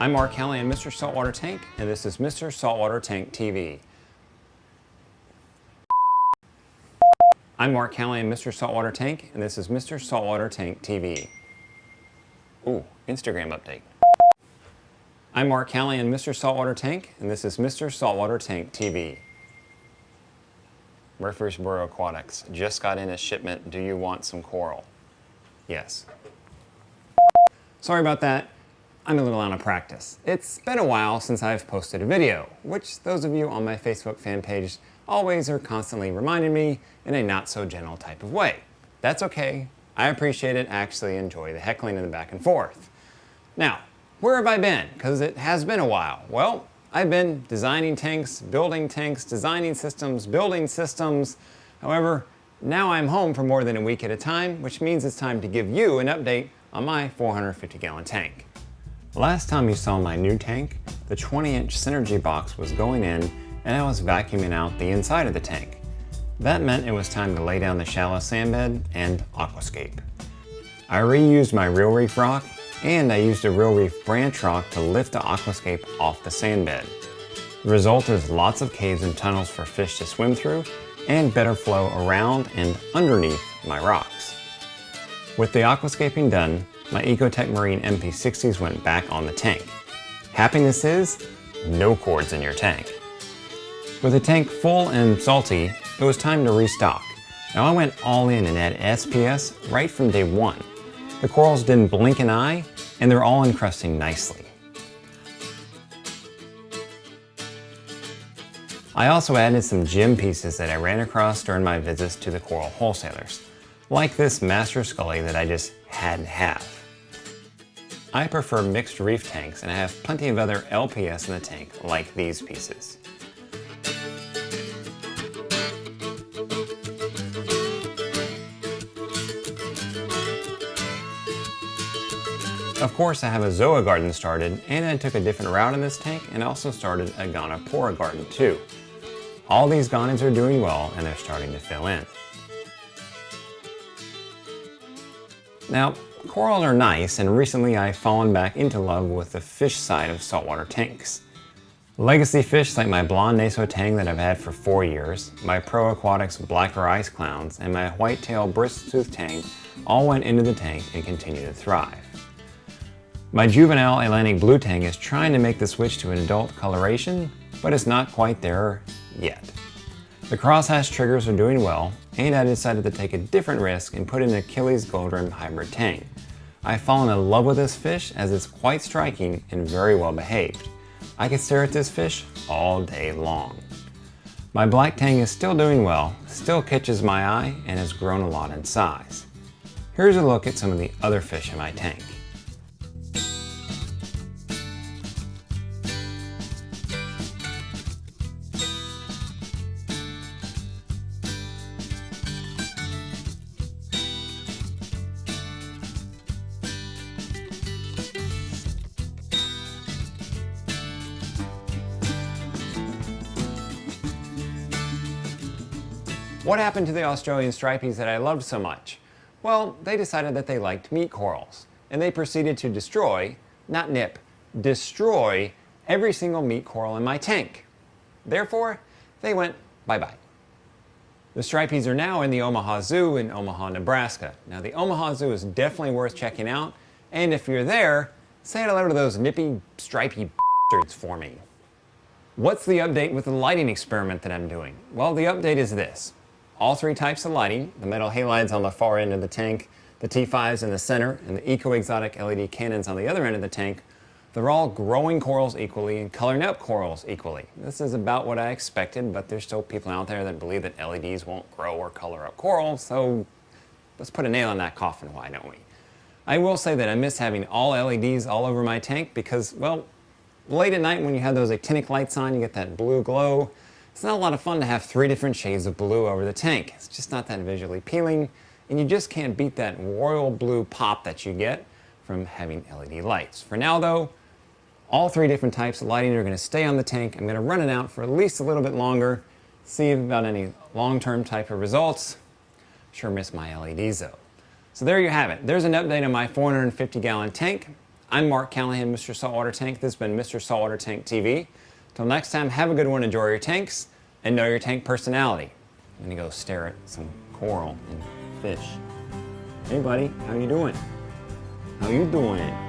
I'm Mark Kelly and Mr. Saltwater Tank, and this is Mr. Saltwater Tank TV. I'm Mark Kelly and Mr. Saltwater Tank, and this is Mr. Saltwater Tank TV. Ooh, Instagram update. I'm Mark Kelly and Mr. Saltwater Tank, and this is Mr. Saltwater Tank TV. Murfreesboro Aquatics just got in a shipment. Do you want some coral? Yes. Sorry about that. I'm a little out of practice. It's been a while since I've posted a video, which those of you on my Facebook fan page always are constantly reminding me in a not so gentle type of way. That's okay. I appreciate it. I actually enjoy the heckling and the back and forth. Now, where have I been? Because it has been a while. Well, I've been designing tanks, designing systems, building systems. However, now I'm home for more than a week at a time, which means it's time to give you an update on my 450-gallon tank. Last time you saw my new tank, the 20-inch Synergy box was going in and I was vacuuming out the inside of the tank. That meant it was time to lay down the shallow sand bed and aquascape. I reused my Real Reef rock and I used a Real Reef branch rock to lift the aquascape off the sand bed. The result is lots of caves and tunnels for fish to swim through and better flow around and underneath my rocks. With the aquascaping done, my Ecotech Marine MP60s went back on the tank. Happiness is no cords in your tank. With the tank full and salty, it was time to restock. Now I went all in and added SPS right from day one. The corals didn't blink an eye, and they're all encrusting nicely. I also added some gem pieces that I ran across during my visits to the coral wholesalers, like this Master Scully that I just had to have. I prefer mixed reef tanks, and I have plenty of other LPS in the tank, like these pieces. Of course, I have a Zoa garden started, and I took a different route in this tank and also started a Gonapora garden too. All these Gonids are doing well and they're starting to fill in. Now, corals are nice, and recently I've fallen back into love with the fish side of saltwater tanks. Legacy fish like my blonde Naso tang that I've had for 4 years, my Pro Aquatics blacker ice clowns, and my whitetail bristletoothed tang all went into the tank and continue to thrive. My juvenile Atlantic blue tang is trying to make the switch to an adult coloration, but it's not quite there yet. The crosshatch triggers are doing well, and I decided to take a different risk and put in an Achilles gold rim hybrid tang. I've fallen in love with this fish as it's quite striking and very well behaved. I could stare at this fish all day long. My black tang is still doing well, still catches my eye, and has grown a lot in size. Here's a look at some of the other fish in my tank. What happened to the Australian stripies that I loved so much? Well, they decided that they liked meat corals, and they proceeded to destroy, not nip, destroy every single meat coral in my tank. Therefore, they went bye-bye. The stripies are now in the Omaha Zoo in Omaha, Nebraska. Now, the Omaha Zoo is definitely worth checking out, and if you're there, say hello to those nippy, stripy bastards for me. What's the update with the lighting experiment that I'm doing? Well, the update is this. All three types of lighting, the metal halides on the far end of the tank, the T5s in the center, and the eco-exotic LED cannons on the other end of the tank, they're all growing corals equally and coloring up corals equally. This is about what I expected, but there's still people out there that believe that LEDs won't grow or color up corals, so let's put a nail in that coffin, why don't we? I will say that I miss having all LEDs all over my tank because, well, late at night when you have those actinic lights on, you get that blue glow. It's not a lot of fun to have 3 different shades of blue over the tank. It's just not that visually appealing, and you just can't beat that royal blue pop that you get from having LED lights. For now though, all 3 different types of lighting are going to stay on the tank. I'm going to run it out for at least a little bit longer, see about any long-term type of results. Sure miss my LEDs though. So there you have it. There's an update on my 450-gallon tank. I'm Mark Callahan, Mr. Saltwater Tank. This has been Mr. Saltwater Tank TV. Till next time, have a good one, enjoy your tanks, and know your tank personality. I'm gonna go stare at some coral and fish. Hey buddy, how you doing? How you doing?